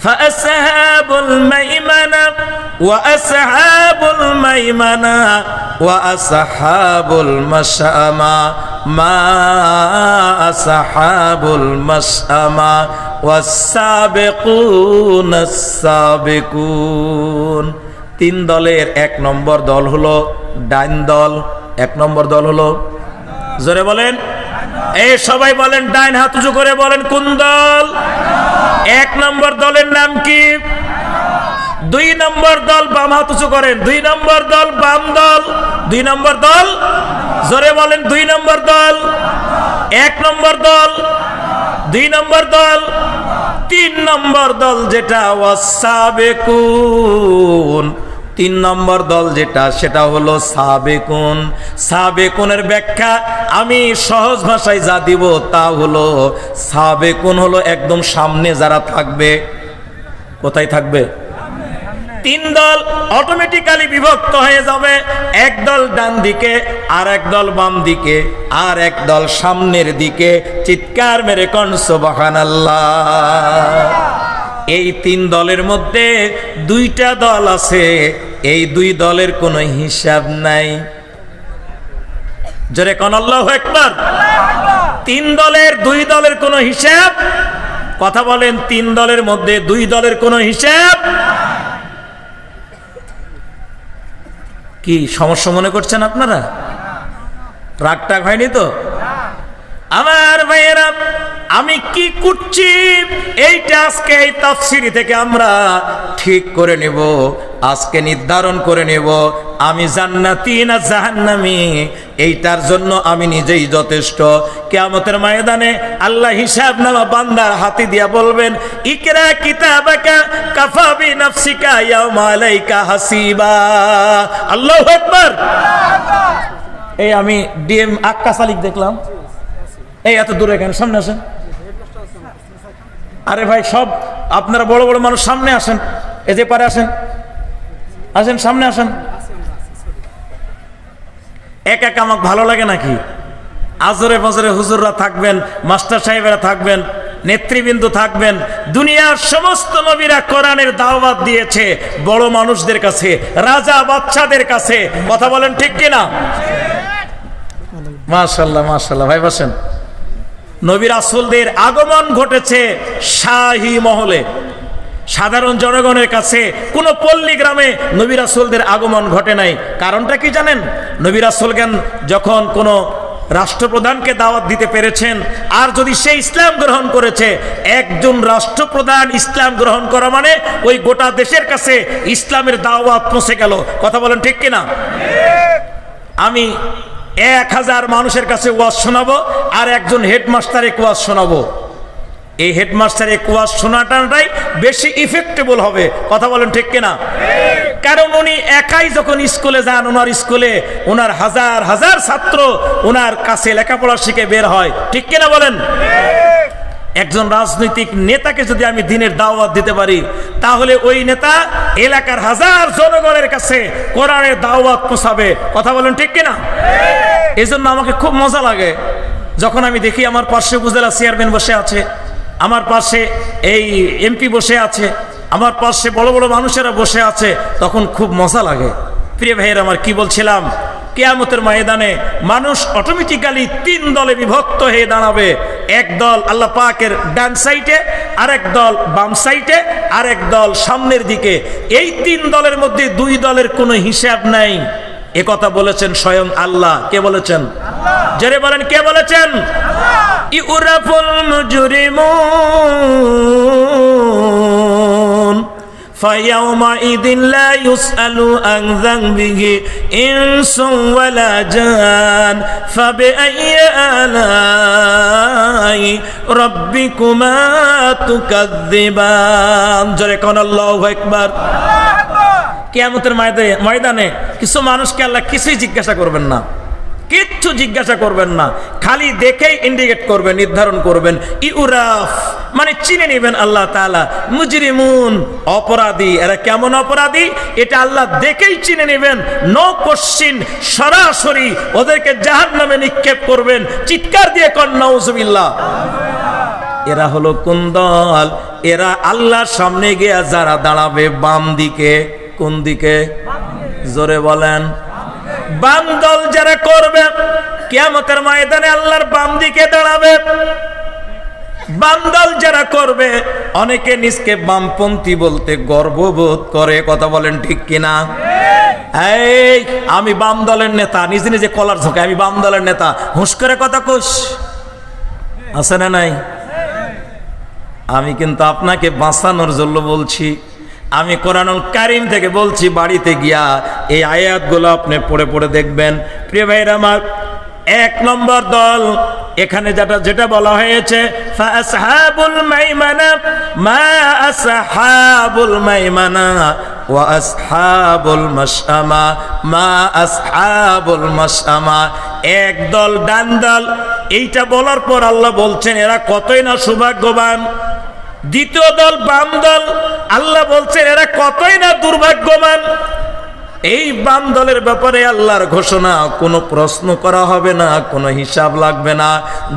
ফাআসহাবুল মাইমানা ওয়া আসহাবুল মাইমানা ওয়া আসহাবুল মাশআমা মা আসহাবুল মাশআমা ওয়াস-সাবিকুনাস সাবিকুন। তিন দলের এক নম্বর দল হলো ডাইন দল। এক নম্বর দল হলো, জোরে বলেন, এই সবাই বলেন, ডাইন হাত উঁচু করে বলেন কোন দল? এক নম্বর দলের নাম কি? দুই নম্বর দল বাম হাত উঁচু করেন, দুই নম্বর দল বাম দল। দুই নম্বর দল, জোরে বলেন, দুই নম্বর দল। এক নম্বর দল, দুই নম্বর দল, তিন নম্বর দল যেটা ওয়াস-সাবিকুন। তিন নম্বর দল যেটা সেটা হলো সাবেকুন। সাবেকুনের ব্যাখ্যা আমি সহজ ভাষায় যা দিব তা হলো, সাবেকুন হলো একদম সামনে যারা থাকবে। কোথায় থাকবে? তিন দল অটোমেটিক্যালি বিভক্ত হয়ে যাবে। এক দল ডান দিকে, আর এক দল বাম দিকে, আর এক দল সামনের দিকে। চিৎকার মেরে কোন সুবহানাল্লাহ। এই তিন দলের মধ্যে দুইটা দল আছে, এই দুই দলের কোনো হিসাব নাই। জোরে কোন আল্লাহু আকবার। তিন দলের, দুই দলের কোনো হিসাব, কথা বলেন, তিন দলের মধ্যে দুই দলের কোনো হিসাব। কি সমস্যা মনে করছেন আপনারা? রাগ টাগ হয়নি তো? আমার ভাইয়েরা, আমি কি করছি এইটা আজকে এই তাফসীরি থেকে আমরা ঠিক করে নেব, আজকে নির্ধারণ করে নেব আমি জান্নাতি না জাহান্নামী। এইটার জন্য আমি নিজেই যথেষ্ট। কিয়ামতের ময়দানে আল্লাহ হিসাবনামা বান্দার হাতে দিয়া বলবেন, ইকরা কিতাবাকা কাফা বিনাফসিকা ইয়াউমা আলাইকা হাসিবা। আল্লাহু আকবার। এই আমি ডিএম আক্কাস আলী দেখলাম, এই এত দূরে কেন? সামনে আসেন। আরে ভাই, সব আপনারা বড় বড় মানুষ, সামনে আসেন। এই যে পারে আসেন, আসেন সামনে আসেন। এক এক আমাকে ভালো লাগে নাকি? আজরে ফজরে হুজুররা থাকবেন, মাস্টার সাহেবেরা থাকবেন, নেতৃবৃন্দ থাকবেন। দুনিয়ার সমস্ত নবীরা কোরআনের দাওয়াত দিয়েছে বড় মানুষদের কাছে, রাজা বাদশাদের কাছে। কথা বলেন ঠিক কিনা? মাশাআল্লাহ মাশাআল্লাহ। ভাই বসেন। নবী রাসূলদের আগমন ঘটেছে শাহী মহলে, সাধারণ জনগণের কাছে। কোন পল্লী গ্রামে নবী রাসূলদের আগমন ঘটে নাই। কারণটা কি জানেন? নবী রাসূলগণ যখন কোন রাষ্ট্রপ্রধানকে দাওয়াত দিতে পেরেছেন, আর যদি সে ইসলাম গ্রহণ করেছে, একজন রাষ্ট্রপ্রধান ইসলাম গ্রহণ করা মানে ওই গোটা দেশের কাছে ইসলামের দাওয়াত পৌঁছে গেল। কথা বলেন ঠিক কিনা? আমি 1000 মানুষের কাছে ওয়াজ শোনাবো, আর একজন হেডমাস্টারে ওয়াজ শোনাবো। এই হেডমাস্টারের ওয়াজ শোনাটাই বেশি ইফেক্টেবল হবে। কথা বলেন ঠিক কিনা? কারণ উনি একাই যখন স্কুলে যান, ওনার স্কুলে ওনার হাজার হাজার ছাত্র ওনার কাছে লেখাপড়া শিখে বের হয়। ঠিক কিনা বলেন? একজন রাজনৈতিক নেতাকে যদি আমি দিনের দাওয়াত দিতে পারি, তাহলে ওই নেতা এলাকার হাজার জনগণের কাছে কোরআনের দাওয়াত পৌঁছাবে। কথা বলেন ঠিক কিনা? এই জন্য আমাকে খুব মজা লাগে যখন আমি দেখি আমার পাশে উপজেলা চেয়ারম্যান বসে আছে, আমার পাশে এই এমপি বসে আছে, আমার পাশে বড় বড় মানুষেরা বসে আছে, তখন খুব মজা লাগে। প্রিয় ভাইয়ের আমার, কি বলছিলাম? কিয়ামতের ময়দানে মানুষ অটোমেটিক্যালি তিন দলে বিভক্ত হয়ে দাঁড়াবে। এক দল আল্লাহ পাকের ডান সাইডে, আরেক দল বাম সাইডে, আরেক দল সামনের দিকে। এই তিন দলের মধ্যে দুই দলের কোনো হিসাব নাই। এ কথা বলেছেন স্বয়ং আল্লাহ। কে বলেছেন? জোরে বলেন, কে বলেছেন? ইউরাফুল মুজরিমুন ফায়াউমাইযিন লা ইউসআলু আন যানবিহি ইনসুন ওয়ালা জান ফাবিআইয়ি আলাই রাব্বিকুমা তুকাযযিবান। জোরে কোন আল্লাহু আকবার। কিয়ামতের ময়দানে কিছু মানুষকে আল্লাহ কিছুই জিজ্ঞাসা করবেন না, কিচ্ছু জিজ্ঞাসা করবেন না, খালি দেখেই ইন্ডিকেট করবেন, নির্ধারণ করবেন। ইউরাফ মানে চিনে নেবেন আল্লাহ তাআলা। মুজরিমুন অপরাধী, এরা কেমন অপরাধী এটা আল্লাহ দেখেই চিনে নেবেন। নো কোশ্চিন, সরাসরি ওদেরকে জাহান্নামে নিক্ষেপ করবেন। চিৎকার দিয়ে কন নাউজুবিল্লাহ। এরা হলো কোন দল? এরা আল্লাহর সামনে গিয়ে যারা দাঁড়াবে বাম দিকে, কোন দিকে জোরে বলেন, বাম দল যারা করবে কিয়ামতের ময়দানে আল্লাহর বাম দিকে দাঁড়াবে। বাম দল যারা করবে, অনেকে নিজকে বামপন্থী বলতে গর্ববোধ করে, কথা বলেন ঠিক কিনা? এই আমি বাম দলের নেতা, নিজে নিজে কলার ঝোঁকে আমি বাম দলের নেতা, হুঁশ করে কথা কোষ আছে না নাই? আমি কিন্তু আপনাকে বাঁচানোর জন্য বলছি। আমি কোরআনুল কারীম থেকে বলছি, বাড়িতে গিয়া এই আয়াতগুলো আপনি পড়ে পড়ে দেখবেন। প্রিয় ভাইরা আমার, এক নম্বর দল এখানে যেটা বলা হয়েছে, ফাসহাবুল মাইমানা মা আসহাবুল মাইমানা ওয়া আসহাবুল মাশআমা মা আসহাবুল মাশআমা। এক দল ডান দল, এইটা বলার পর আল্লাহ বলছেন এরা কতই না সৌভাগ্যবান। দ্বিতীয় দল বাম দল, আল্লাহ বলছেন এরা কতই না দুর্ভাগ্যবান। এই বাম দলের ব্যাপারে আল্লাহর ঘোষণা, কোনো প্রশ্ন করা হবে না, কোনো হিসাব লাগবে না।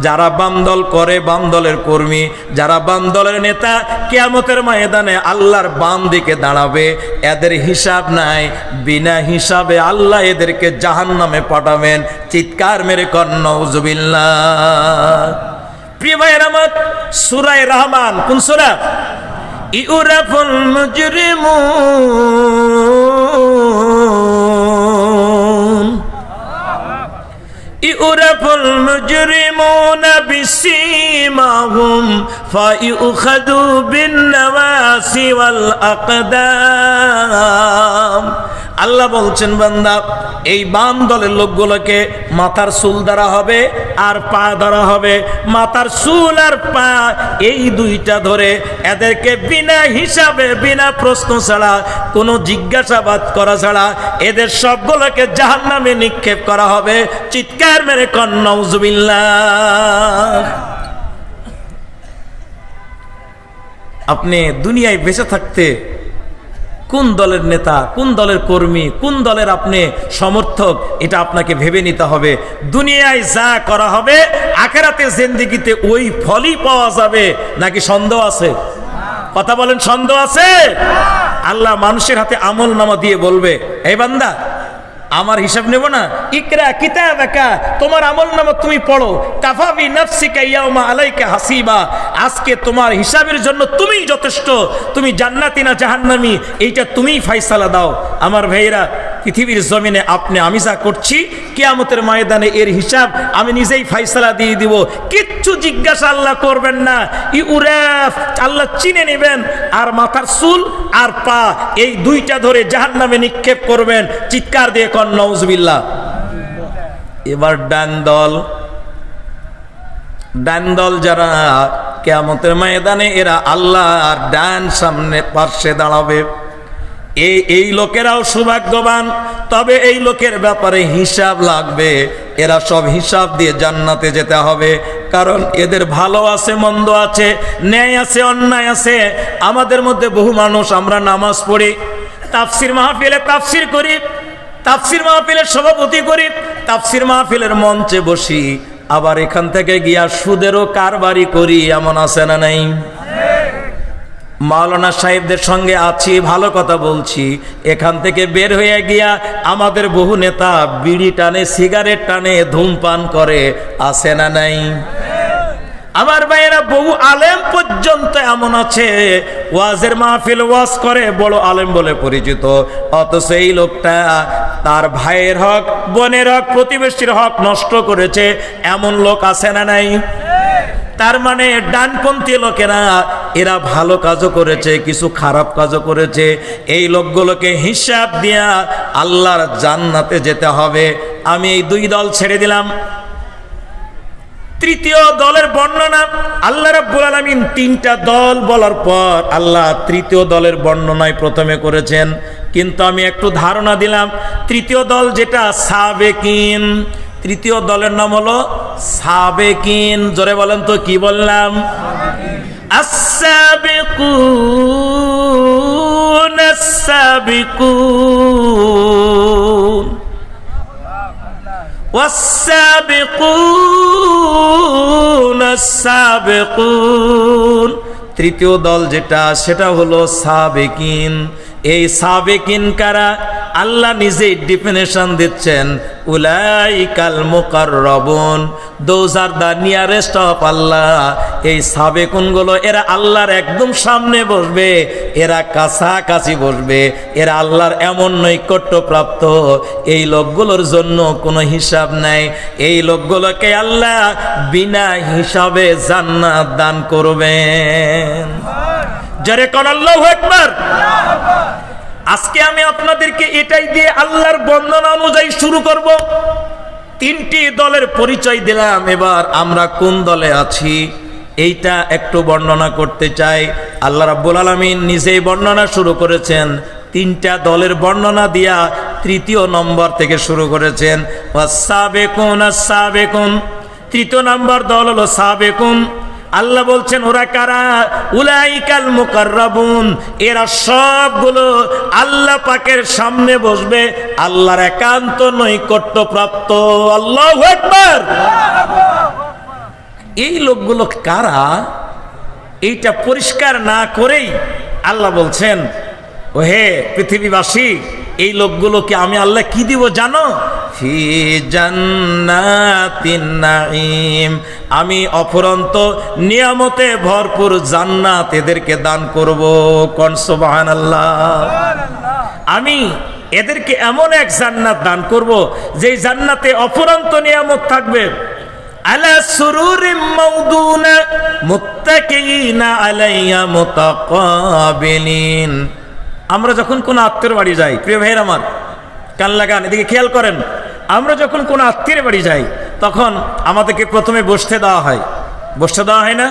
যারা বাম দল করে, বাম দলের কর্মী, যারা বাম দলের নেতা, কিয়ামতের ময়দানে আল্লাহর বাম দিকে দাঁড়াবে, এদের হিসাব নাই। বিনা হিসাবে আল্লাহ এদেরকে জাহান্নামে পাঠাবেন। চিৎকার মেরে কর নাউজুবিল্লাহ। প্রিয় ভাইয়ের আমার, সূরা রহমান, কোন সূরা? ইউরাফুল মুজরিমুন ইউরাফুল মুজরিমুনা বিসীমাহুম ফায়ুখাযু বিন-নাওয়াসি ওয়াল আকদাম। আল্লাহ বলছেন, বান্দা এই বাম দলের লোকগুলোকে মাথার চুল ধরা হবে আর পা ধরা হবে। মাথার চুল আর পা এই দুইটা ধরে এদেরকে বিনা হিসাবে, বিনা প্রশ্ন ছাড়া, কোনো জিজ্ঞাসাবাদ করা ছাড়া এদের সবগুলোকে জাহান্নামে নিক্ষেপ করা হবে। চিৎকার মেরে কর নাউজুবিল্লাহ। আপনি দুনিয়ায় বেঁচে থাকতে কোন দলের নেতা, কোন দলের কর্মী, কোন দলের আপনি সমর্থক, এটা আপনাকে ভেবে নিতে হবে। দুনিয়ায় যা করা হবে আখিরাতে জিন্দেগিতে ওই ফলই পাওয়া যাবে, নাকি সন্দেহ আছে? কথা বলেন, সন্দেহ আছে? আল্লাহ মানুষের হাতে আমল নামা দিয়ে বলবে, এই বান্দা আমার হিসাব নেব না, ইকরা কিতাবাকা, তোমার আমল নামা তুমি পড়ো, কাফা বিনাফসিকা ইয়াউমা আলাইকা হাসিবা, আজকে তোমার হিসাবের জন্য তুমিই যথেষ্ট, তুমি জান্নাতি না জাহান্নামী এইটা তুমিই ফয়সালা দাও। আমার ভাইয়েরা, পৃথিবীর জমিনে আপনি আমি যা করছি, কিয়ামতের ময়দানে এর হিসাব আমি নিজেই ফয়সালা দিয়ে দিব। কিচ্ছু জিজ্ঞাসা আল্লাহ করবেন না। ইউরাফ, আল্লাহ চিনে নেবেন, আর মাথার চুল আর পা এই দুইটা ধরে জাহান্নামে নিক্ষেপ করবেন। চিৎকার দিয়ে কর নাউজুবিল্লাহ। এবার ডান দল যারা কিয়ামতের ময়দানে, এরা আল্লাহর ডান সামনে পাশে দাঁড়াবে। এই লোকেরাও সৌভাগ্যবান, তবে এই লোকের ব্যাপারে হিসাব লাগবে। এরা সব হিসাব দিয়ে জান্নাতে যেতে হবে, কারণ এদের ভালো আছে, মন্দ আছে, ন্যায় আছে, অন্যায় আছে। আমাদের মধ্যে বহু মানুষ আমরা নামাজ পড়ি, তাফসির মাহফিলে তাফসির করি, তাফসির মাহফিলের সভাপতি করি, তাফসির মাহফিলের মঞ্চে বসি, আবার এখান থেকে গিয়া সুদেরও কারবারি করি, এমন আছে না নাই? মাওলানা সাহেবদের সঙ্গে আছি, ভালো কথা বলছি, এখান থেকে বের হয়ে গিয়া আমাদের বহু নেতা বিড়ি টানে, সিগারেট টানে, ধূমপান করে, আছে না নাই? আমার ভাইয়েরা, বহু আলেম পর্যন্ত এমন আছে ওয়াজের মাহফিল ওয়াজ করে, বড় আলেম বলে পরিচিত, অথচ এই লোকটা তার ভাইয়ের হক, বোনের হক, প্রতিবেশীর হক নষ্ট করেছে, এমন লোক আছে না নাই? তার মানে ডানপন্থী লোকেরা এরা ভালো কাজও করেছে, কিছু খারাপ কাজও করেছে। এই লোকগুলোকে হিসাব দিয়া আল্লাহর জান্নাতে যেতে হবে। আমি এই দুই দল ছেড়ে দিলাম। তৃতীয় দলের বর্ণনা, আল্লাহ রাব্বুল আলামিন তিনটা দল বলার পর আল্লাহ তৃতীয় দলের বর্ণনায় প্রথমে করেছেন, কিন্তু আমি একটু ধারণা দিলাম। তৃতীয় দল যেটা সাবেকিন, তৃতীয় দলের নাম হলো সাবেকিন। জোরে বলেন তো, কি বললাম? আস-সাবিকুন আস-সাবিকুন ওয়াস-সাবিকুন আস-সাবিকুন। তৃতীয় দল যেটা, সেটা হলো সাবেকিন। এই সাবেকিন কারা? আল্লাহ নিজেই ডেফিনেশন দিচ্ছেন, উলাইকাল মুকাররাবুন, those are the nearest of আল্লাহ। এই সাবেকুন গুলো এরা আল্লাহর একদম সামনে বসবে, এরা কাছাকাছি বসবে, এরা আল্লাহর এমন নৈকট্য প্রাপ্ত। এই লোকগুলোর জন্য কোনো হিসাব নাই। এই লোকগুলোকে আল্লাহ বিনা হিসাবে জান্নাত দান করবেন। যারে কোন আল্লাহু আকবার। আজকে আমি আপনাদেরকে এটাই দিয়ে আল্লাহর বর্ণনা অনুযায়ী শুরু করব। তিনটি দলের পরিচয় দিলাম, এবার আমরা কোন দলে আছি এইটা একটু বর্ণনা করতে চাই। আল্লাহ রাব্বুল আলামিন নিজেই বর্ণনা শুরু করেছেন, তিনটা দলের বর্ণনা দিয়া তৃতীয় নম্বর থেকে শুরু করেছেন। ওয়াসাবিকুন আস-সাবিকুন, তৃতীয় নম্বর দল হলো সাবেকুন। আল্লাহ বলছেন ওরা কারা? উলাইকাল মুকাররাবুন, এরা সবগুলো আল্লাহ পাকের সামনে বসবে, আল্লাহর একান্ত নৈকট্য প্রাপ্ত। আল্লাহু আকবার। এই লোকগুলো কারা এইটা পরিষ্কার না করেই আল্লাহ বলছেন, ওহে পৃথিবীবাসী, এই লোকগুলোকে আমি আল্লাহ কি দিব জানো? ফি জান্নাতিন নাঈম, আমি অফুরন্ত নিয়ামতে ভরপুর জান্নাত এদেরকে দান করব। কোন সুবহানাল্লাহ। আমি এদেরকে এমন এক জান্নাত দান করব যেই জান্নাতে অফুরন্ত নিয়ামত থাকবে। আলা সুরুরিম মাউদুনা মুত্তাকিনা আলাইহা মুতাকাবিলিন। আমরা যখন কোন আত্মীয়ের বাড়ি যাই, প্রিয় ভাইয়ের আমার কান লাগান, এদিকে খেয়াল করেন, আমরা যখন কোন আত্মীয়ের বাড়ি যাই তখন আমাদেরকে প্রথমে বসতে দেওয়া হয়। বসতে দেওয়া হয় না?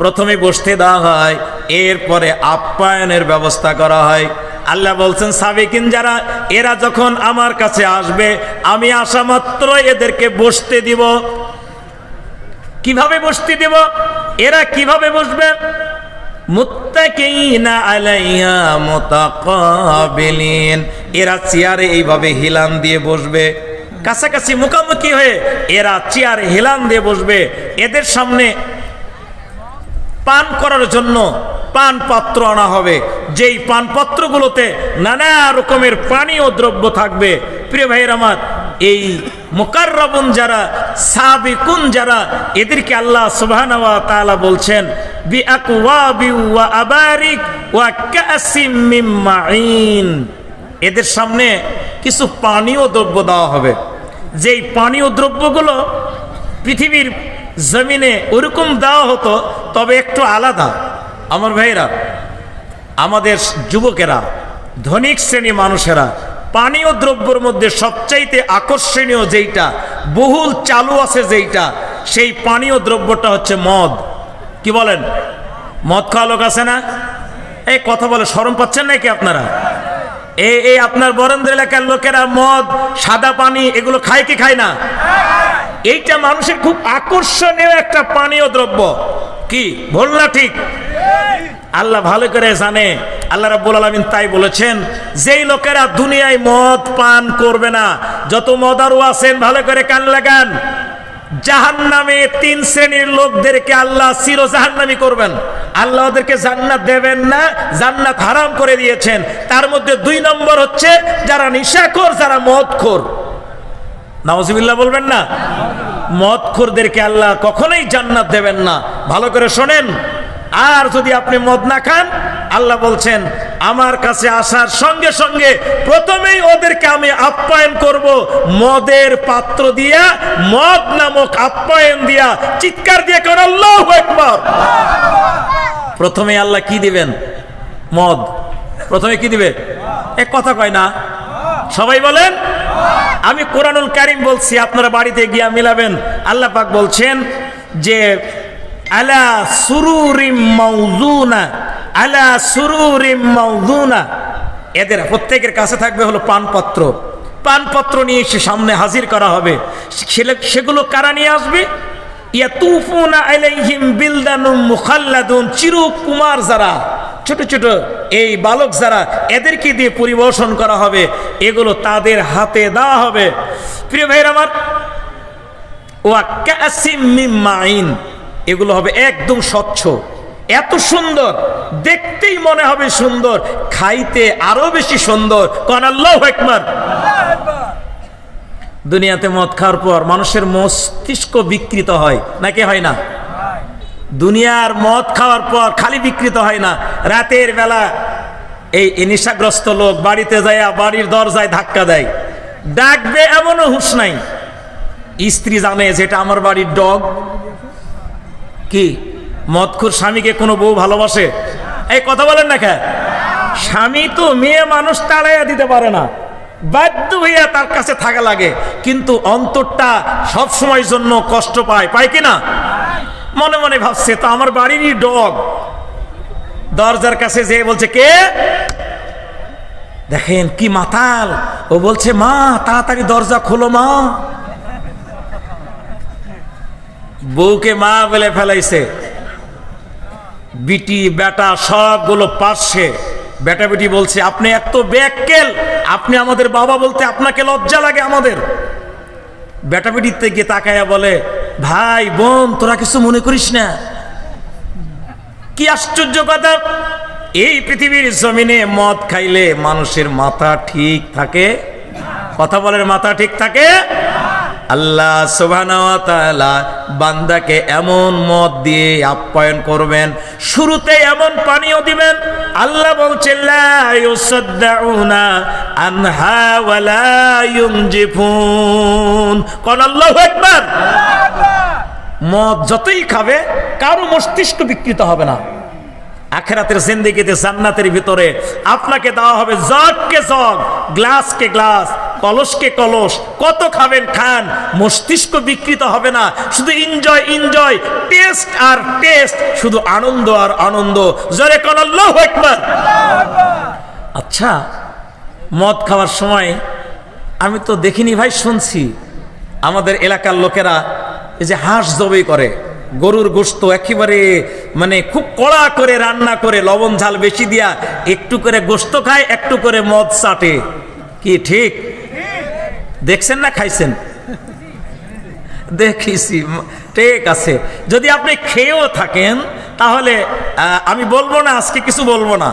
প্রথমে বসতে দেওয়া হয়, এরপরে আপ্যায়নের ব্যবস্থা করা হয়। আল্লাহ বলছেন সাবেকিন যারা, এরা যখন আমার কাছে আসবে, আমি আসা মাত্র এদেরকে বসতে দিব। কিভাবে বসতে দিব? এরা কিভাবে বসবে? মুত্তাকিনা আলাইহা মুতাকাবিলিন, এরা চেয়ারে এইভাবে হিলান দিয়ে বসবে, কাছাকাছি মুখামুখি হয়ে এরা চেয়ারে হিলান দিয়ে বসবে। এদের সামনে পান করার জন্য পান পাত্র আনা হবে, যেই পান পাত্রগুলোতে নানা রকমের পানীয় দ্রব্য থাকবে। প্রিয় ভাইয়ের আমার, এই মুকাররাবুন যারা, সাবিকুন যারা, এদেরকে আল্লাহ সুবহানাহু ওয়া তাআলা বলছেন বিআকওয়াবি ওয়া আবারিক ওয়া কাসিম মিন মাঈন, এদের সামনে কিছু পানীয় দ্রব্য দেওয়া হবে। যেই পানীয় দ্রব্যগুলো পৃথিবীর জমিনে ওরকম দেওয়া হতো, তবে একটু আলাদা। আমার ভাইরা, আমাদের যুবকেরা, ধনিক শ্রেণী মানুষেরা, পানীয় দ্রব্যের মধ্যে সবচাইতে আকর্ষণীয় যেইটা, বহুল চালু আছে যেইটা, সেই পানীয় দ্রব্যটা হচ্ছে মদ। কি বলেন? মদ খাওয়া লোক আছে না? এই কথা বলে শরম পাচ্ছেন নাকি আপনারা? এই আপনার বরেন্দ্র এলাকার লোকেরা মদ, সাদা পানি এগুলো খায় কি খায় না? এইটা মানুষের খুব আকর্ষণীয় একটা পানীয় দ্রব্য। কি বল না ঠিক? আল্লাহ ভালো করে জানে। আল্লাহ রাব্বুল আলামিন তাই বলেছেন, যেই লোকেরা দুনিয়ায় মদ পান করবে না, যত মদারু আছেন ভালো করে কান লাগান, জাহান্নামে তিন শ্রেণীর লোকদেরকে আল্লাহ চির জাহান্নামী করবেন। আল্লাহ ওদেরকে জান্নাত দেবেন না, জান্নাত হারাম করে দিয়েছেন। তার মধ্যে 2 নম্বর হচ্ছে যারা নেশাখোর, যারা মদখোর। নাউজুবিল্লাহ বলবেন না? মদখোরদেরকে আল্লাহ কখনোই জান্নাত দেবেন না। ভালো করে শোনেন। আর যদি আপনি মদ না খান, আল্লাহ বলছেন আমার কাছে আসার সঙ্গে সঙ্গে প্রথমেই ওদেরকে আমি আপ্যায়ন করব মদের পাত্র দিয়া, মদ নামক আপ্যায়ন দিয়া। চিৎকার দিয়ে কোন আল্লাহু আকবার। প্রথমে আল্লাহ কি দিবেন? মদ। প্রথমে কি দিবে? এক কথা কয় না, সবাই বলেন। আমি কোরআনুল কারীম বলছি, আপনারা বাড়িতে গিয়া মিলাবেন। আল্লাহ পাক বলছেন যে আলা সুরুরিম মাউযুনা, আলা সুরুরিম মাউযুনা, এদের প্রত্যেকের কাছে থাকবে হলো পানপত্র। পানপত্র নিয়ে এসে সামনে হাজির করা হবে। সেগুলো কারা নিয়ে আসবে? ইয়াতুফুনা আলাইহিম বিলদানুম মুখাল্লাদুন, চিরকুমার যারা, ছোট ছোট এই বালক যারা, এদেরকে দিয়ে পরিবেশন করা হবে। এগুলো তাদের হাতে দেওয়া হবে। প্রিয় ভাইরা আমার, ওয়া কাসিম মিন মাইন, এগুলো হবে একদম স্বচ্ছ, এত সুন্দর, দেখতেই মনে হবে সুন্দর, খাইতে আরো বেশি সুন্দর। কোন আল্লাহু আকবার। দুনিয়াতে মদ খাওয়ার পর মানুষের মস্তিষ্ক বিকৃত হয় নাকি হয় না? দুনিয়ার মদ খাওয়ার পর খালি বিকৃত হয় না, রাতের বেলা এই নেশাগ্রস্ত লোক বাড়িতে যায় বাড়ির দরজায় ধাক্কা দেয়, ডাকবে এমনও হুঁশ নাই। স্ত্রী জানে যেটা আমার বাড়ির ডগ। কি মদখোর স্বামীকে কোনো বউ ভালোবাসে? এই কথা বলেন না কে? স্বামী তো মেয়ে মানুষ তাড়াইয়া দিতে পারে না, বাধ্য হইয়া তার কাছে থাকা লাগে, কিন্তু অন্তরটা সব সময়ের জন্য কষ্ট পায়, পায় কিনা? মনে মনে ভাবছে তো আমার বাড়িরই ডগ। দরজার কাছে যেয়ে বলছে কে? দেখেন কি মাতাল, ও বলছে মা তাড়াতাড়ি দরজা খোলো মা। বউকে মা বলে ফেলাইছে, বিটি বেটা সবগুলো পাশে। বেটা বেটি বলছে আপনি এত বেক্কেল, আপনি আমাদের বাবা বলতে আপনাকে লজ্জা লাগে আমাদের। বেটা বেটিতে গিয়ে তাকায়া বলে ভাই বোন তোরা কিছু মনে করিস না। কি আশ্চর্য কথা, এই পৃথিবীর জমিনে মদ খাইলে মানুষের মাথা ঠিক থাকে? কথা বলেন মাথা ঠিক থাকে? আল্লাহ সুবহানাহু ওয়া তাআলা বান্দাকে এমন মদ দিয়ে আপ্যায়ন করবেন, শুরুতে এমন পানীয় দিবেন, আল্লাহ বলছেন লা ইউসাদদাউনা আনহা ওয়া লা ইউনজিফুন। কোন আল্লাহু আকবার। মদ যতই খাবে কারো মস্তিষ্ক বিকৃত হবে না। আখিরাতের জিন্দেগিতে জান্নাতের ভিতরে আপনাকে দেওয়া হবে জগকে জগ, গ্লাসকে গ্লাস, কলসকে কলস, কত খাবেন খান, মস্তিষ্ক বিকৃত হবে না। শুধু এনজয় এনজয়, টেস্ট আর টেস্ট, শুধু আনন্দ আর আনন্দ। জোরে কোন আল্লাহু আকবার। আচ্ছা মদ খাওয়ার সময় আমি তো দেখিনি ভাই, শুনছি আমাদের এলাকার লোকেরা এই যে হাঁস জবাই করে, গরুর গোশত একেবারে মানে খুব কড়া করে রান্না করে লবণ ঝাল বেশি দিয়া একটু করে গোশত খায়, একটু করে মদ চাটে। কি ঠিক? দেখছেন না খাইছেন? দেখিছি, ঠিক আছে। যদি আপনি খেয়েও থাকেন তাহলে আমি বলবো না, আজকে কিছু বলবো না।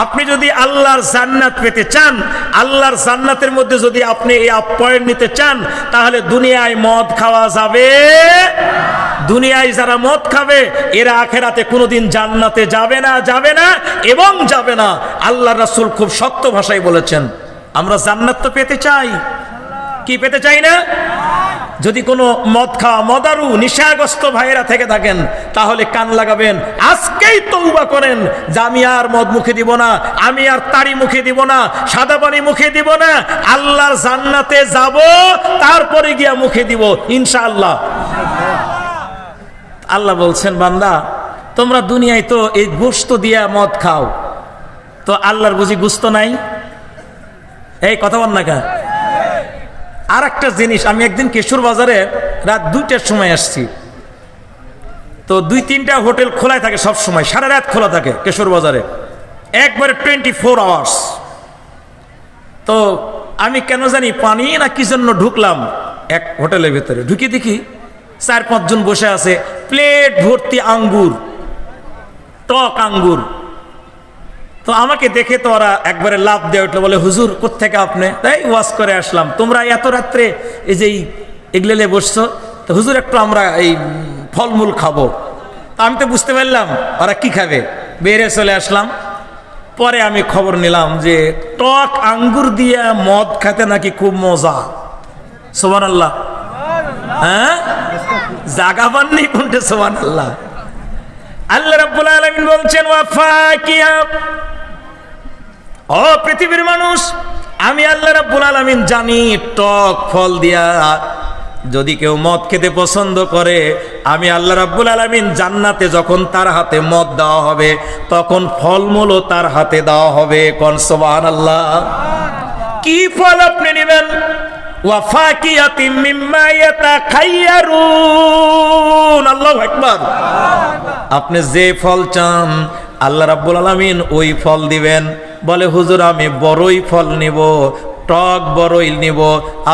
আপনি যদি আল্লাহর জান্নাত পেতে চান, আল্লাহর জান্নাতের মধ্যে যদি আপনি এই আপ্যায়ন নিতে চান, তাহলে দুনিয়ায় মদ খাওয়া যাবে। দুনিয়ায় যারা মদ খাবে এরা আখেরাতে কোনোদিন জান্নাতে যাবে না, যাবে না এবং যাবে না। আল্লাহর রাসূল খুব শক্ত ভাষায় বলেছেন আমরা জান্নাত তো পেতে চাই, কি পেতে চাই না? যদি কোনো মদ খাওয়া মদারু নিশাগ্রস্ত ভাইয়েরা থেকে থাকেন তাহলে কান লাগাবেন, আজকেই তওবা করেন যে আমি আর মদ মুখে দিব না, আমি আর তাড়ি মুখে দিব না, সাদা পানি মুখে দিব না, আল্লাহর জান্নাতে যাব তারপরে গিয়া মুখে দিব ইনশাআল্লাহ। আল্লাহ বলছেন বান্দা তোমরা দুনিয়ায় তো এই গোশত দিয়া মদ খাও, তো আল্লাহর বুঝি গোশত নাই? এই কথা বল না কা? আর একটা জিনিস, আমি একদিন কেশর বাজারে রাত 2টার সময় আসছি, তো 2-3টা হোটেল খোলাই থাকে সব সময়, সারা রাত খোলা থাকে কেশর বাজারে, একবারে 24 আওয়ার্স। তো আমি কেন জানি পানি না কি জন্য ঢুকলাম এক হোটেলের ভিতরে, ঢুকে দেখি 4-5 জন বসে আছে, প্লেট ভর্তি আঙ্গুর, টক আঙ্গুর। তো আমাকে দেখে তো ওরা একবারে লাভ দিয়ে উঠলো, বলে হুজুর কোত্থেকে আপনি? তাই ওয়াজ করে আসলাম, তোমরা এত রাত্রে এই যে এগলেলে বসছো, তো হুজুর একটু আমরা এই ফলমূল খাবো। আমি তো বুঝতে পারলাম ওরা কি খাবে, বেরে চলে আসলাম। পরে আমি খবর নিলাম যে টক আঙ্গুর দিয়ে মদ খেতে নাকি খুব মজা। সুবহানাল্লাহ। হ্যাঁ, জাগা পাননি কোনটা? সুবহানাল্লাহ। আল্লাহ রাব্বুল আলামিন বলছেন ওয়া ফাকিহা। ও পৃথিবীর মানুষ, আমি আল্লাহ রাব্বুল আলামিন জানি টক ফল দিয়া যদি কেউ মদ খেতে পছন্দ করে, আমি আল্লাহ রাব্বুল আলামিন জান্নাতে যখন তার হাতে মদ দেওয়া হবে তখন ফলমূলও তার হাতে দেওয়া হবে। কোন সুবহানাল্লাহ। কি ফল আপনি নেবেন? ওয়া ফাকিহাতিম মিম্মা ইয়াতাখায়্যারুন। আল্লাহু আকবার। আপনি যে ফল চান আল্লাহ রাব্বুল আলামিন ওই ফল দিবেন। বলে হুজুর আমি বড়ই ফল নিব, টক বড়ই নিব,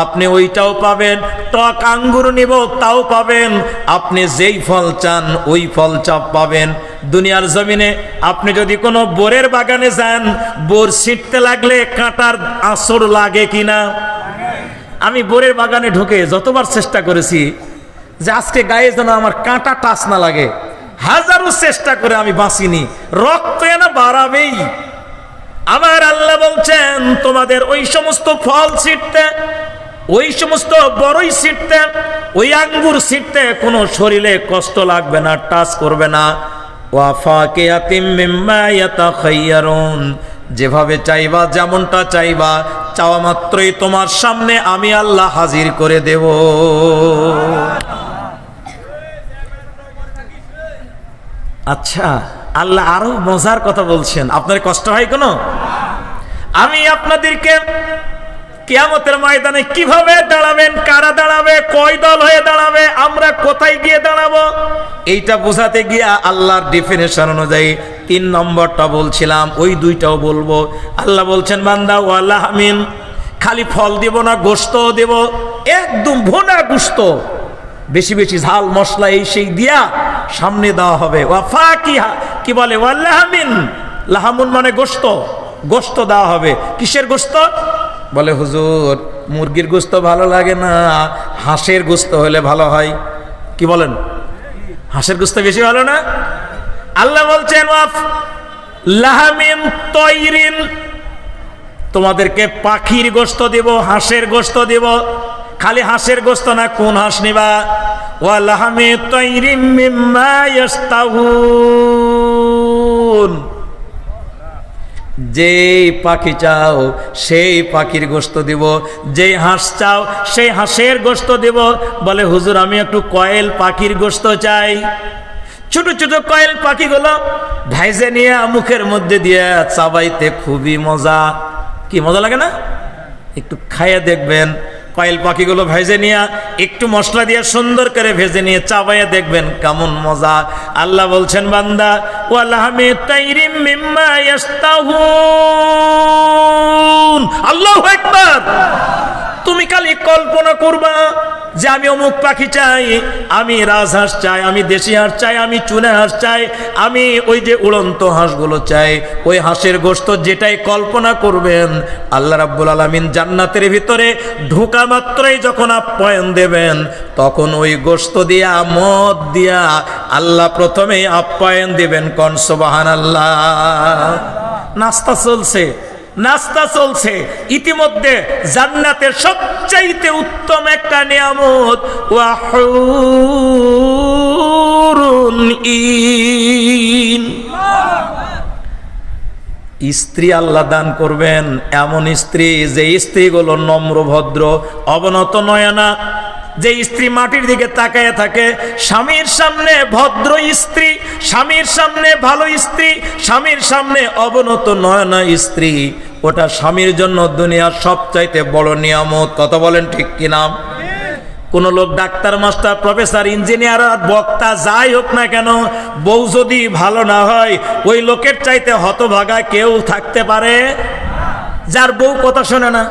আপনি ওইটাও পাবেন, টক আঙ্গুর নিব তাও পাবেন, আপনি যেই ফল চান ওই ফল চাপ পাবেন। দুনিয়ার জমিনে আপনি যদি কোনো বোরের বাগানে যান, বোর ছিঁড়তে লাগলে কাঁটার আঁচড় লাগে কিনা? আমি বোরের বাগানে ঢুকে যতবার চেষ্টা করেছি যে আজকে গায়ে যেন আমার কাঁটা টাচ না লাগে, হাজারো চেষ্টা করে আমি বাঁচিনি, রক্ত এনা বাড়াবেই। আমার আল্লাহ বলছেন তোমাদের ওই সমস্ত ফল ছিঁড়তে, ওই সমস্ত বড়ই ছিঁড়তে, ওই আঙ্গুর ছিঁড়তে কোনো শরীরে কষ্ট লাগবে না, টাচ করবে না। ওয়া ফাকিহাতিম মিম্মা ইয়াতাখায়্যারুন, যেভাবে চাইবা যেমনটা চাইবা, চাওয়া মাত্রই তোমার সামনে আমি আল্লাহ হাজির করে দেব। আচ্ছা, আল্লাহ আরো মজার কথা বলছেন, আপনার কষ্ট হয় কোনো? আমি আপনাদেরকে কিয়ামতের ময়দানে কিভাবে দাঁড়াবেন, কারা দাঁড়াবে, কয় দল হয়ে দাঁড়াবে, আমরা কোথায় গিয়ে দাঁড়াবো, এইটা বোঝাতে গিয়া আল্লাহর ডেফিনেশন অনুযায়ী 3 নম্বরটা বলছিলাম, ওই 2টাও বলবো। আল্লাহ বলছেন বান্দা ওয়ালাহমিন, খালি ফল দেব না, গোশতও দেব, একদম ভোনা গোশত, বেশি বেশি ঝাল মশলা এই সেই দিয়া সামনে দেওয়া হবে। ওয়া ফাকিহা, কি বলে? ওয়ালাহমিন, লাহামুন মানে গোশত, গোশত দেওয়া হবে। কিসের গোশত? বলে হুজুর মুরগির গোশত ভালো লাগে না, হাঁসের গোশত হলে ভালো হয়। কি বলেন? হাঁসের গোশত বেশি ভালো না? আল্লাহ বলছেন ওয়াফ লাহামিন তয়রিন, তোমাদেরকে পাখির গোশত দেব, হাঁসের গোশত দেব। খালি হাঁসের গোশত না, কোন হাঁস নিবা? ওয়া লাহামি তয়রিম মিম্মা ইয়াশতাহুন, যেই পাখি চাও সেই পাখির গোশত দিব, যেই হাঁস চাও সেই হাঁসের গোশত দিব। বলে হুজুর আমি একটু কয়েল পাখির গোশত চাই। ছোট ছোট কয়েল পাখিগুলো ভাইজে নিয়ে মুখের মধ্যে দিয়ে চাবাইতে খুবই মজা। কি মজা লাগে না? একটু খাইয়ে দেখবেন। কয়েল পাখিগুলো ভেজে নিয়ে একটু মশলা দিয়ে সুন্দর করে ভেজে নিয়ে চাবাইয়া দেখবেন কেমন মজা। আল্লাহ বলছেন বান্দা ওয়ালাহমি তাইরিম মিম্মা ইয়াশতাহুন, আল্লাহু আকবার। তুমি খালি কল্পনা করবা যে আমি অমুক পাখি চাই, আমি রাজহাঁস চাই, আমি দেশি হাঁস চাই, আমি চুনা হাঁস চাই, আমি ওই যে উড়ন্ত হাঁসগুলো চাই, ওই হাঁসের গোশত যেটাই কল্পনা করবেন, আল্লাহ রাব্বুল আলামিন জান্নাতের ভিতরে ঢোকা মাত্রই যখন আপ্যায়ন দেবেন, তখন ওই গোশত দিয়া মদ দিয়া আল্লাহ প্রথমেই আপ্যায়ন দিবেন। কোন সুবহানাল্লাহ। নাস্তা চলছে, নাস্তা চলছে। ইতিমধ্যে জান্নাতের সবচাইতে উত্তম একটা নিয়ামত ওয়া হুরুন ঈন, স্ত্রী আল্লাহ দান করবেন, এমন স্ত্রী যে স্ত্রীগুলো নম্র ভদ্র অবনত নয়না, যে স্ত্রী মাটির দিকে তাকায় থাকে, স্বামীর সামনে ভদ্র স্ত্রী, স্বামীর সামনে ভালো স্ত্রী, স্বামীর সামনে অবনত নয়না স্ত্রী, ওটা স্বামীর জন্য দুনিয়ার সবচাইতে বড় নিয়ামত। কথা বলেন ঠিক কিনা? কোন লোক ডাক্তার, মাস্টার, প্রফেসর, ইঞ্জিনিয়ার, বক্তা যাই হোক না কেন, বউ যদি ভালো না হয় ওই লোকের চাইতে হতভাগা কেউ থাকতে পারে? যার বউ কথা শোনে না,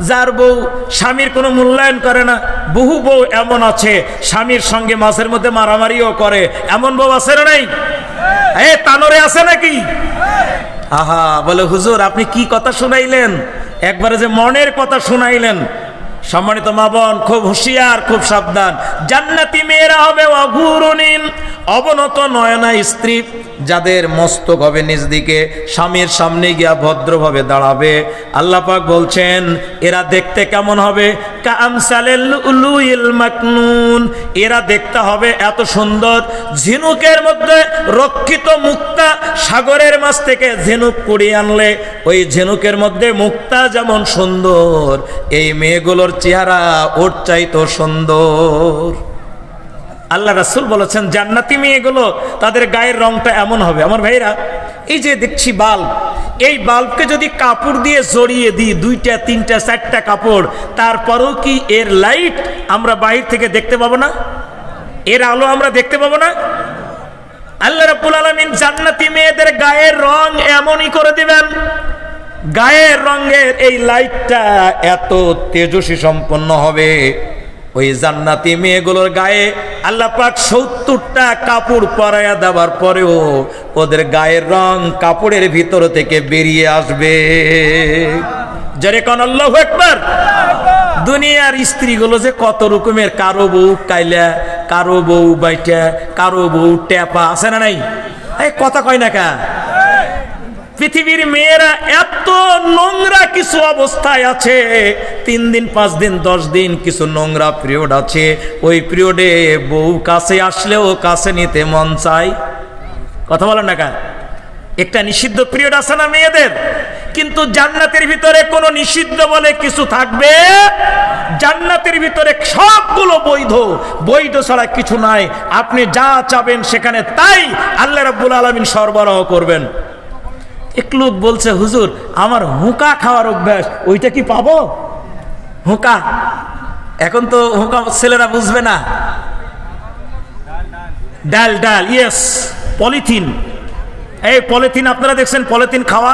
যার বউ স্বামীর কোনো মূল্যায়ন করে না। বহু বউ এমন আছে স্বামীর সঙ্গে মাঝের মধ্যে মারামারিও করে, এমন বউ আছে না? নাই? তানরে আছে নাকি? আহা, বলে হুজুর আপনি কি কথা শুনাইলেন, একবারে যে মনের কথা শুনাইলেন। সম্মানিত মা বোন, খুব হুঁশিয়ার, খুব সাবধান। জান্নাতি মেয়েরা হবে অঘুরনীন, অবনত নয়না স্ত্রী, যাদের মস্তক হবে নিজ দিকে, স্বামীর সামনে গিয়া ভদ্রভাবে দাঁড়াবে। আল্লাহ পাক বলছেন এরা দেখতে কেমন হবে? কামসালিল লুলুইল মাকনুন, এরা দেখতে হবে এত সুন্দর, ঝিনুকের মধ্যে রক্ষিত মুক্তা। সাগরের মাছ থেকে ঝিনুক কুড়িয়ে আনলে ওই ঝিনুকের মধ্যে মুক্তা যেমন সুন্দর, এই মেয়েগুলোর চেহারা ওর চাইতো সুন্দর। আল্লাহ রাসূল বলেছেন জান্নাতি মেয়েগুলো তাদের গায়ের রংটা এমন হবে। আমার ভাইরা, এই যে দেখছি বাল্ব, এই বাল্বকে যদি কাপড় দিয়ে জড়িয়ে দিই, 2টা 3টা 4টা কাপড়, তারপরেও কি এর লাইট আমরা বাহির থেকে দেখতে পাবো না? এর আলো আমরা দেখতে পাবো না? আল্লাহ রাব্বুল আলামিন জান্নাতি মেয়েদের গায়ের রং এমনই করে দিবেন গায়ের রঙের এই লাইটটা এত তেজস্বী সম্পন্ন হবে, ওই জান্নাতি মেয়েগুলোর গায়ে আল্লাহ পাক 70টা কাপড় পরায়া দেওয়ার পরেও ওদের গায়ের রং কাপড়ের ভিতর থেকে বেরিয়ে আসবে। যারে কোন আল্লাহু আকবার। দুনিয়ার স্ত্রীগুলো যে কত রকমের, কারো বউ কাইলা, কারো বউ বাইটা, কারো বউ টেপা, আছে না নাই? এই কথা কয় না কা? পৃথিবীর মেয়েরা এত নোংরা কিছু অবস্থায় আছে, 3 দিন 5 দিন 10 দিন কিছু নোংরা পিরিয়ড আছে, ওই পিরিয়ডে বউ কাছে আসলেও কাছে নিতে মন চায়। কথা বলেন না কা? একটা নিষিদ্ধ পিরিয়ড আছে না মেয়েদের, কিন্তু জান্নাতের ভিতরে কোনো নিষিদ্ধ বলে কিছু থাকবে। জান্নাতের ভিতরে সবগুলো বৈধ, বৈধ ছাড়া কিছু নাই। আপনি যা চাবেন সেখানে তাই আল্লাহ রাব্বুল আলামিন সরবরাহ করবেন। এক লোক বলছে, হুজুর আমার হুঁকা খাওয়ার অভ্যাস, ওইটা কি পাবো? হুঁকা, এখন তো হুঁকা ছেলেরা বুঝবে না। ডাল ডাল, ইয়েস, পলিথিন। এই পলিথিন আপনারা দেখছেন পলিথিন খাওয়া?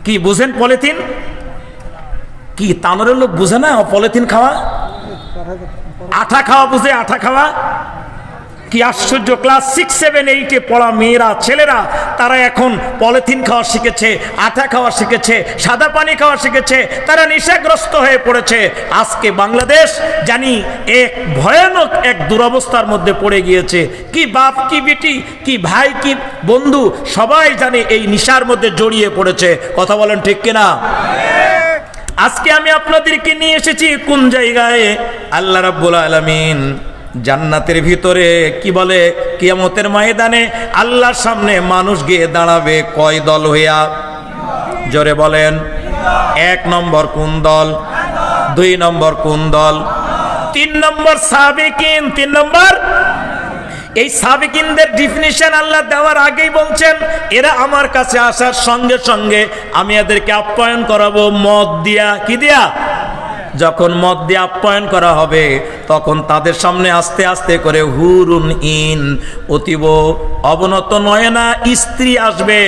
কি বুঝেন পলিথিন কি? তানোরের লোক বুঝে না পলিথিন খাওয়া? আঠা খাওয়া বুঝে? আঠা খাওয়া কি আশ্চর্য! ক্লাস 6, 7, 8-এ পড়া মেয়েরা, ছেলেরা, তারা এখন পলিথিন খাওয়া শিখেছে, আঠা খাওয়া শিখেছে, সাদা পানি খাওয়া শিখেছে, তারা নেশাগ্রস্ত হয়ে পড়েছে। আজকে বাংলাদেশ জানি এক ভয়ানক এক দুরবস্থার মধ্যে পড়ে গিয়েছে। কি বাপ, কি বেটি, কি ভাই, কি বন্ধু, সবাই জানে এই নেশার মধ্যে জড়িয়ে পড়েছে। কথা বলেন ঠিক কিনা? আজকে আমি আপনাদেরকে নিয়ে এসেছি কোন জায়গায়? আল্লাহ রাব্বুল আলামিন জান্নাতের ভিতরে কি বলে, কিয়ামতের ময়দানে আল্লাহর সামনে মানুষ গিয়ে দাঁড়াবে কয় দল হইয়া? জোরে বলেন। 1 নম্বর কোন দল? 2 নম্বর কোন দল? 3 নম্বর সাবিকিন। 3 নম্বর, এই সাবিকিনদের ডেফিনিশন আল্লাহ দেওয়ার আগেই বলছেন, এরা আমার কাছে আসার সঙ্গে সঙ্গে আমি এদেরকে আপ্যায়ন করাবো মদ দিয়া। কি দিয়া? যখন মদ দিয়ে আপ্যায়ন করা হবে তখন তাদের সামনে আস্তে আস্তে করে হুরুন ইন, অতীব অবনত নয়না স্ত্রী আসবে।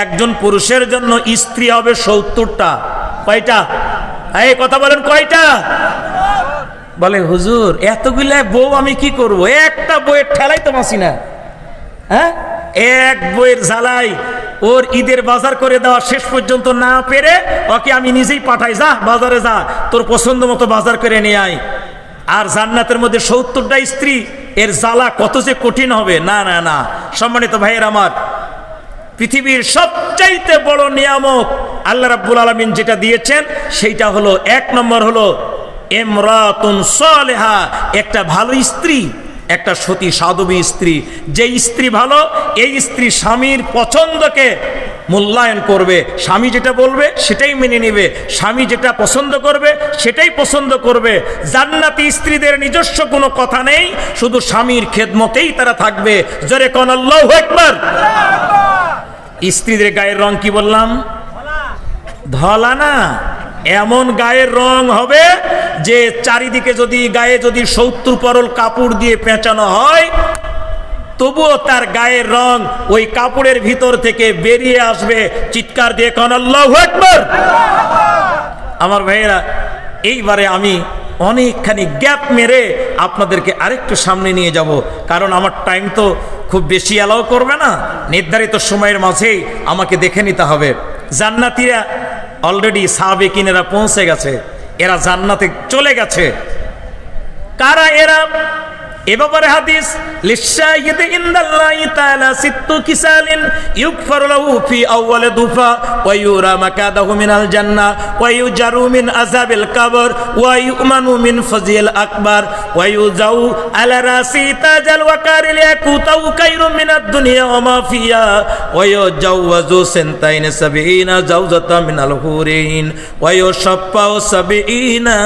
একজন পুরুষের জন্য স্ত্রী হবে 70টা। কয়টা? এই কথা বলেন, কয়টা? বলে হুজুর এতগুলা বউ আমি কি করব? একটা বউয়ের ঠেলাই তো বাঁচি না। হ্যাঁ, এক বইয়ের জ্বালাই ওর ঈদের বাজার করে দেওয়া শেষ পর্যন্ত না পেরে ওকে আমি নিজেই পাঠাই, যা বাজারে যা, তোর পছন্দ মতো বাজার করে নিয়ে আয়। আর জান্নাতের মধ্যে 70টা স্ত্রী, এর জ্বালা কত যে কঠিন হবে! না না না, সম্মানিত ভাইয়ের আমার, পৃথিবীর সবচাইতে বড় নিয়ামত আল্লাহ রাব্বুল আলামিন যেটা দিয়েছেন সেইটা হলো 1 নম্বর হলো ইমরাতুন সালেহা, একটা ভালো স্ত্রী, একটা সতী সাধবী স্ত্রী। যে স্ত্রী ভালো, এই স্ত্রী স্বামীর পছন্দকে মূল্যায়ন করবে, স্বামী যেটা বলবে সেটাই মেনে নেবে, স্বামী যেটা পছন্দ করবে সেটাই পছন্দ করবে। জান্নাতি স্ত্রীদের নিজস্ব কোনো কথা নেই, শুধু স্বামীর খেদমতেই তারা থাকবে। জোরে কোন আল্লাহু আকবার। স্ত্রীদের গায়ের রং কি বললাম? ধলা না, এমন গায়ের রং হবে যে চারিদিকে যদি গায়ে যদি 70 পরল কাপড় দিয়ে পেঁচানো হয় তবুও তার গায়ের রং ওই কাপড়ের ভিতর থেকে বেরিয়ে আসবে। চিৎকার দিয়ে কোন আল্লাহু আকবার। আমার ভাইয়েরা, এইবারে আমি অনেকখানি গ্যাপ মেরে আপনাদেরকে আরেকটু সামনে নিয়ে যাব, কারণ আমার টাইম তো খুব বেশি অ্যালাউ করবে না। নির্ধারিত সময়ের মাঝেই আমাকে দেখে নিতে হবে। জান্নাতীরা অলরেডি সাহাবেকিনেরা পৌঁছে গেছে, এরা জান্নাতে চলে গেছে। কারা এরা? এ ব্যাপারে হাদিস, লিশাহিদ ইনদাল্লাহি তাআলা সিত্তু কিসালিন ইউগফারু লাহু ফি আউয়াল দুফা ওয়া ইউরা মাকাদাহু মিনাল জান্নাহ ওয়া ইউজারু মিন আযাবিল কবর ওয়া ইউমানু মিন ফাজিল আকবার ওয়া ইউজাউ আলা রাসি তাজাল ওয়াকারিল ইয়াকুতাউ কাইরুম মিনাদ দুনিয়া ওয়া মা ফিহা ওয়া ইউজাওয়াজু সানতাইন সাবিনা জাওজাতাম মিনাল হুরিন ওয়া ইউশাফাউ সাবিনা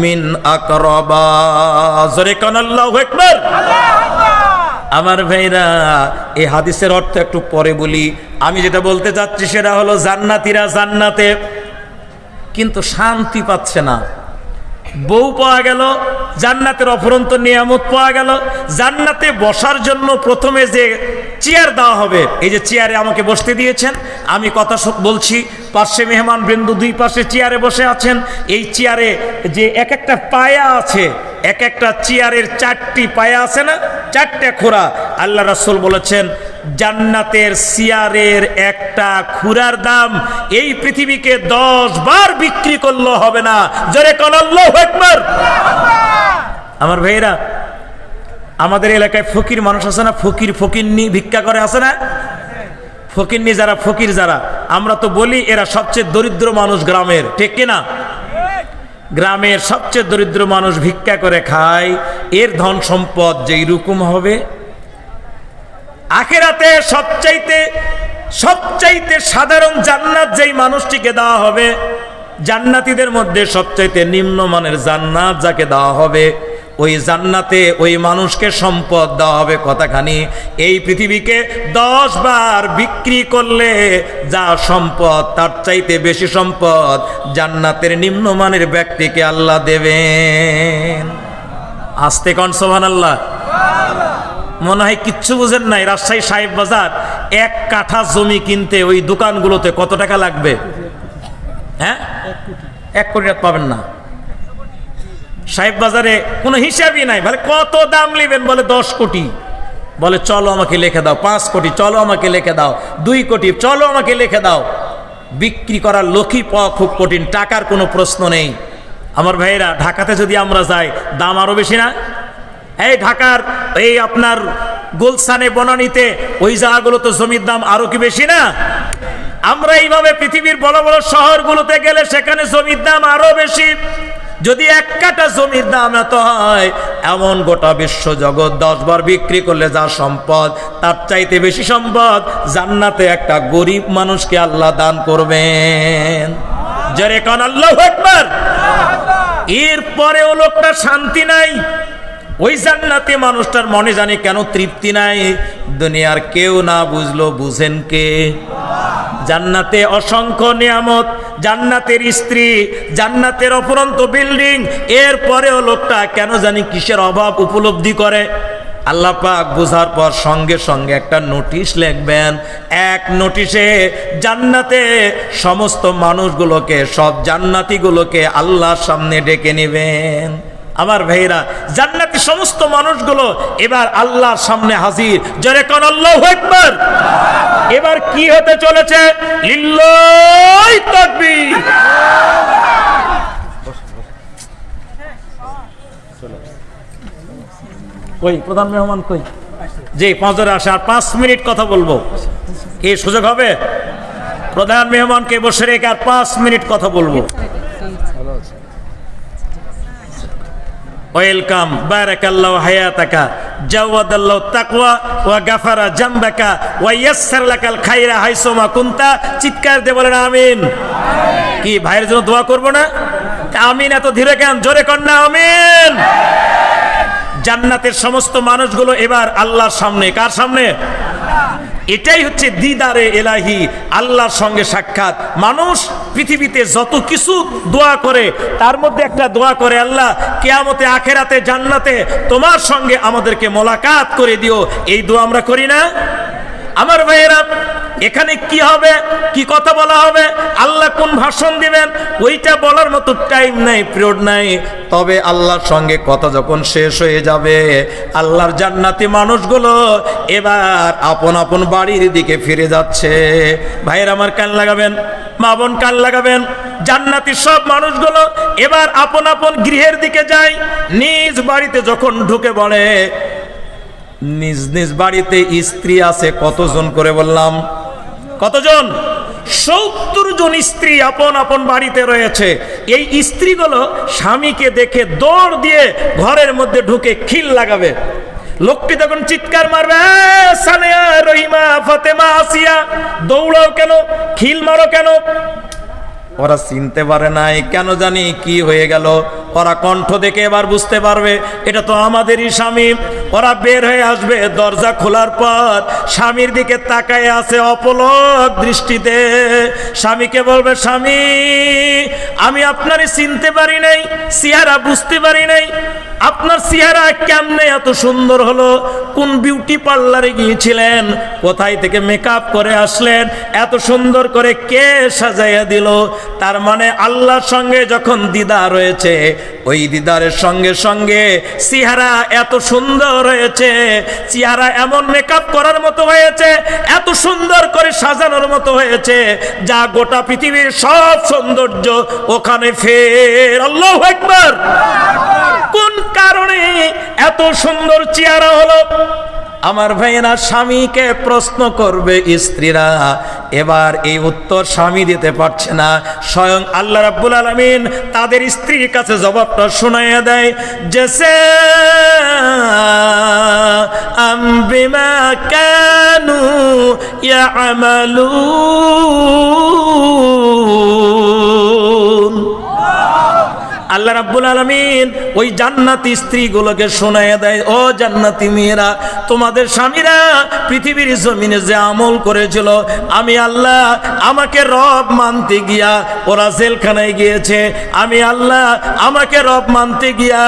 মিন আকরাবা। জোরে কোন আল্লাহু আকবার। আমার ভাইরা, এই হাদিসের অর্থ একটু পরে বলি। আমি যেটা বলতে চাচ্ছি সেটা হলো জান্নাতীরা জান্নাতে কিন্তু শান্তি পাচ্ছে না। বউ পাওয়া গেল, জান্নাতের অফুরন্ত নিয়ামত পাওয়া গেল। জান্নাতে বসার জন্য প্রথমে যে চেয়ার দেওয়া হবে, এই যে চেয়ারে আমাকে বসতে দিয়েছেন, আমি কথা বলছি, পাশে মেহমান বৃন্দ দুই পাশে চেয়ারে বসে আছেন। এই চেয়ারে যে এক একটা পায়া আছে, এক একটা চেয়ারের 4টি পায়া আছে না, 4টে খোরা। আল্লাহ রাসূল বলেছেন জান্নাতের চেয়ারের একটা খুরার দাম এই পৃথিবীকে 10 বার বিক্রি করলেও হবে না। জোরে কোন আল্লাহু আকবার। আমার ভাইরা, আমাদের এলাকায় ফকির মানুষ আছে না, ফকিরনি ভিক্ষা করে আছে না, ফকিরনি যারা, ফকির যারা, আমরা তো বলি এরা সবচেয়ে দরিদ্র মানুষ গ্রামের, ঠিক কিনা? গ্রামের সবচেয়ে দরিদ্র মানুষ ভিক্ষা করে খায়, এর ধন সম্পদ যেই রকম হবে, আখিরাতে সবচাইতে সাধারণ জান্নাত যেই মানুষটিকে দেওয়া হবে, জান্নাতীদের মধ্যে সবচাইতে নিম্নমানের জান্নাত যাকে দেওয়া হবে, ওই জান্নাতে ওই মানুষকে সম্পদ দেওয়া হবে কতখানি, এই পৃথিবীকে 10 বার বিক্রি করলে যা সম্পদ তার চাইতে বেশি সম্পদ জান্নাতের নিম্নমানের ব্যক্তিকে আল্লাহ দেবেন। আস্তে কোন সুবহানাল্লাহ। মনে হয় কিচ্ছু বুঝেন নাই। রাজশাহী সাহেব বাজার 1 কাঠা জমি কিনতে ওই দোকানগুলোতে কত টাকা লাগবে? হ্যাঁ, 1 কোটি টাকা পাবেন না। সাহেব বাজারে কোনো হিসাবই নাই। বলে কত দাম নেবেন? বলে 10 কোটি। বলে চলো আমাকে লিখে দাও 5 কোটি, চলো আমাকে লিখে দাও 2 কোটি, চলো আমাকে লিখে দাও। বিক্রি করার লোকই পাওয়া খুব কঠিন, টাকার কোনো প্রশ্ন নেই। আমার ভাইয়েরা, ঢাকাতে যদি আমরা যাই দাম আরো বেশি না? এই ঢাকার এই আপনার গুলশানে, বনানীতে, ওই জায়গাগুলো তো জমির দাম আরো কি বেশি না? আমরা এইভাবে পৃথিবীর বড় বড় শহরগুলোতে গেলে সেখানে জমির দাম আরো বেশি। যদি 1 কাঠা জমির দাম এত হয়, এমন গোটা বিশ্ব জগৎ 10 বার বিক্রি করলে যা সম্পদ তার চাইতে বেশি সম্পদ জান্নাতে একটা গরিব মানুষকে আল্লাহ দান করবেন। জোরে কোন আল্লাহু আকবার। এরপরেও লোকটা শান্তি নাই, ওই জান্নাতে মানুষটার মনে জানি কেন তৃপ্তি নাই। দুনিয়ার কেউ না বুঝলো বুঝেন কে? জান্নাতে অসংখ্য নিয়ামত, জান্নাতের স্ত্রী, জান্নাতের অফুরন্ত বিল্ডিং, এরপরেও লোকটা কেন জানি কিসের অভাব উপলব্ধি করে। আল্লাহ পাক বুঝার পর সঙ্গে সঙ্গে একটা নোটিশ লিখবেন। 1 নোটিশে জান্নাতে সমস্ত মানুষগুলোকে, সব জান্নাতীগুলোকে আল্লাহর সামনে ডেকে নেবেন। আমার ভাইরা, জান্নাতি সমস্ত মানুষগুলো এবার আল্লাহর সামনে হাজির। জোরে কোন আল্লাহু আকবার। এবার কি হতে চলেছে? লিল্লাহি তাকবীর। কই প্রধান মেহমান কই? জি, 5 আসে, আর 5 মিনিট কথা বলবো। কি সুযোগ হবে? প্রধান মেহমানকে বসে রেখে আর 5 মিনিট কথা বলবো। ওয়েলকাম, বারাকাল্লাহু হায়াতাকা, জাওয়াদাল্লাহু তাকওয়া ওয়া গাফারা জামবাকা ওয়া ইয়াসসার লাকাল খায়রা হাইসুমা কুনতা। চিৎকার দিয়ে বলেন আমিন। কি ভাইয়ের জন্য দোয়া করব না? আমিন এত ধীরে কেন? জোরে কর না আমিন। জান্নাতের সমস্ত মানুষগুলো এবার আল্লাহর সামনে। কার সামনে? এটাই হচ্ছে দিদারে এলাহি, আল্লাহর সঙ্গে সাক্ষাৎ। মানুষ পৃথিবীতে যত কিছু দোয়া করে তার মধ্যে একটা দোয়া করে, আল্লাহ কিয়ামতে, আখেরাতে, জান্নাতে তোমার সঙ্গে আমাদেরকে মোলাকাত করে দিও। এই দোয়া আমরা করি না? আমার ভাইয়েরা, এখানে কি হবে, কি কথা বলা হবে, আল্লাহ কোন ভাষণ দিবেন, ওইটা বলার মতো টাইম নাই, পিরিয়ড নাই। তবে আল্লাহর সঙ্গে কথা যখন শেষ হয়ে যাবে, আল্লাহর জান্নাতি মানুষগুলো এবার আপন আপন বাড়ির দিকে ফিরে যাচ্ছে। ভাইয়ের আমার কান লাগাবেন, মা বোন কান লাগাবেন। জান্নাতি সব মানুষগুলো এবার আপন আপন গৃহের দিকে যায়। নিজ বাড়িতে যখন ঢুকে পড়ে, নিজ নিজ বাড়িতে স্ত্রী আছে কতজন করে বললাম? কতজন? 70 জন স্ত্রী আপন আপন বাড়িতে রয়েছে। এই স্ত্রীগুলো স্বামীকে দেখে দৌড় দিয়ে ঘরের মধ্যে ঢুকে খিল লাগাবে। লোকটি তখন চিৎকার মারবে, সানিয়া, রহিমা, ফাতেমা, আসিয়া, দৌড়াও কেন, খিল মারো কেন? ওরা চিনতে পারে নাই, কেন জানি কি হয়ে গেল। ওরা কণ্ঠ দেখে এবার বুঝতে পারবে এটা তো আমাদেরই স্বামী। ওরা বের হয়ে আসবে, দরজা খোলার পর স্বামীর দিকে তাকায় আছে অপলক দৃষ্টিতে। স্বামীকে বলবে, স্বামী আমি আপনারে চিনতে পারি নাই, চেহারা বুঝতে পারি নাই, আপনার চেহারা কেমনে এত সুন্দর হলো? কোন বিউটি পার্লারে গিয়েছিলেন? কোথায় থেকে মেকআপ করে আসলেন? এত সুন্দর করে কে সাজাইয়া দিল? তার মানে আল্লাহর সঙ্গে যখন দিদার রয়েছে, ওই দিদারের সঙ্গে সঙ্গে চেহারা এত সুন্দর হয়েছে, চেহারা এমন মেকআপ করার মতো হয়েছে, এত সুন্দর করে সাজানোর মতো হয়েছে, যা গোটা পৃথিবীর সব সৌন্দর্য ওখানে ফের। আল্লাহু আকবার। কোন কারণে এত সুন্দর চেহারা হলো? আমার ভাইয়েরা, স্বামীকে প্রশ্ন করবে স্ত্রীরা, এবার এই উত্তর স্বামী দিতে পারছে না, স্বয়ং আল্লাহ রাব্বুল আলামিন তাদের স্ত্রীর কাছে জবাবটা শোনাইয়া দেয়। জেসে বিমা কানু ইয়ামালুন। আল্লাহ রাব্বুল আলামিন ওই জান্নাতি স্ত্রীগুলোকে শোনাইয়া দেয়, ও জান্নাতি মেয়েরা, তোমাদের স্বামীরা পৃথিবীর জমিনে যে আমল করেছিল, আমি আল্লাহ আমাকে রব মানতে গিয়া ওরা জেলখানায় গিয়েছে, আমি আল্লাহ আমাকে রব মানতে গিয়া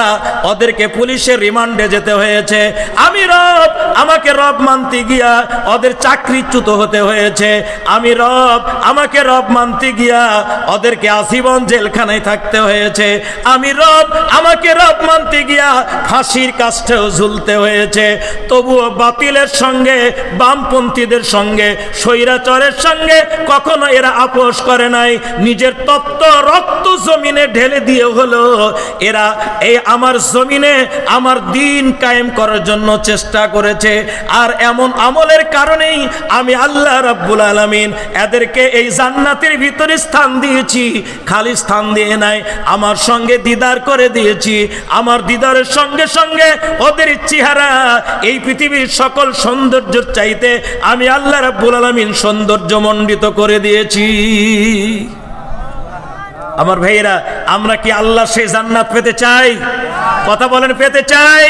ওদেরকে পুলিশের রিমান্ডে যেতে হয়েছে, আমি রব আমাকে রব মানতে গিয়া ওদের চাকরিচ্যুত হতে হয়েছে, আমি রব আমাকে রব মানতে গিয়া ওদেরকে আজীবন জেলখানায় থাকতে হয়েছে, আমি রব আমাকে রব মানতে গিয়া ফাঁসির কাষ্ঠেও ঝুলতে হয়েছে। তবুও বাতিলের সঙ্গে, বামপন্থীদের সঙ্গে, স্বৈরাচারের সঙ্গে কখনো এরা আপোষ করে নাই। নিজের তপ্ত রক্ত জমিনে ঢেলে দিয়ে হলো এরা এই আমার জমিনে আমার দিন কায়েম করার জন্য চেষ্টা করেছে। আর এমন আমলের কারণেই আমি আল্লাহ রাব্বুল আলামিন এদেরকে এই জান্নাতের ভিতরে স্থান দিয়েছি। খালি স্থান দিয়ে নাই, আমার সঙ্গে দিদার করে দিয়েছি। আমার দিদারের সঙ্গে সঙ্গে ওদের চেহারা এই পৃথিবীর সকল সৌন্দর্যের চাইতে আমি আল্লাহ রাব্বুল আলামিন সৌন্দর্যমণ্ডিত করে দিয়েছি। আমার ভাইয়েরা, আমরা কি আল্লাহ সেই জান্নাত পেতে চাই? কথা বলেন, পেতে চাই?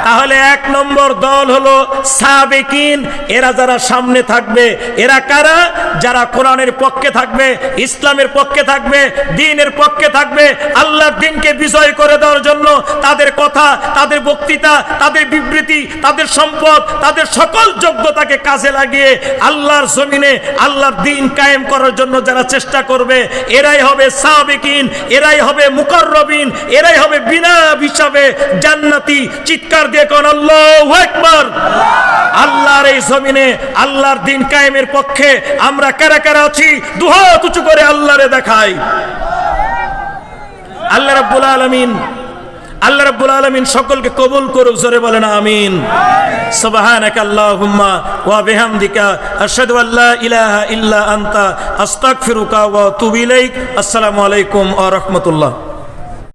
তাহলে এক নম্বর দল হলো সাবেকিন। এরা যারা সামনে থাকবে, এরা কারা? যারা কোরআনের পক্ষে থাকবে, ইসলামের পক্ষে থাকবে, দ্বীনের পক্ষে থাকবে, আল্লাহর দ্বীনকে বিজয় করে দেওয়ার জন্য তাদের কথা, তাদের বক্তৃতা, তাদের বিবৃতি, তাদের সম্পদ, তাদের সকল যোগ্যতাকে কাজে লাগিয়ে আল্লাহর জমিনে আল্লাহর দ্বীন কায়েম করার জন্য যারা চেষ্টা করবে, এরাই হবে সাবেকিন, এরাই হবে মুকাররবিন, এরাই হবে বিনা হিসাবে জান্নাতি। চিৎকার দিয়ে কোন আল্লাহু আকবার। আল্লাহর এই জমিনে আল্লাহর দ্বীন কায়েমের পক্ষে আমরা কারা কারা আছি? দুহাত উঁচু করে আল্লাহরে দেখাই। আল্লাহ রাব্বুল আলামিন, আল্লাহ রাব্বুল আলামিন সকলকে কবুল করুক, জোরে বলেন আমিন। সুবহানাকা আল্লাহুম্মা ওয়া বিহামদিকা আশহাদু আল্লা ইলাহা ইল্লা আনতা আস্তাগফিরুকা ওয়া আতুবু ইলাইক। আসসালামু আলাইকুম ওয়া রাহমাতুল্লাহ।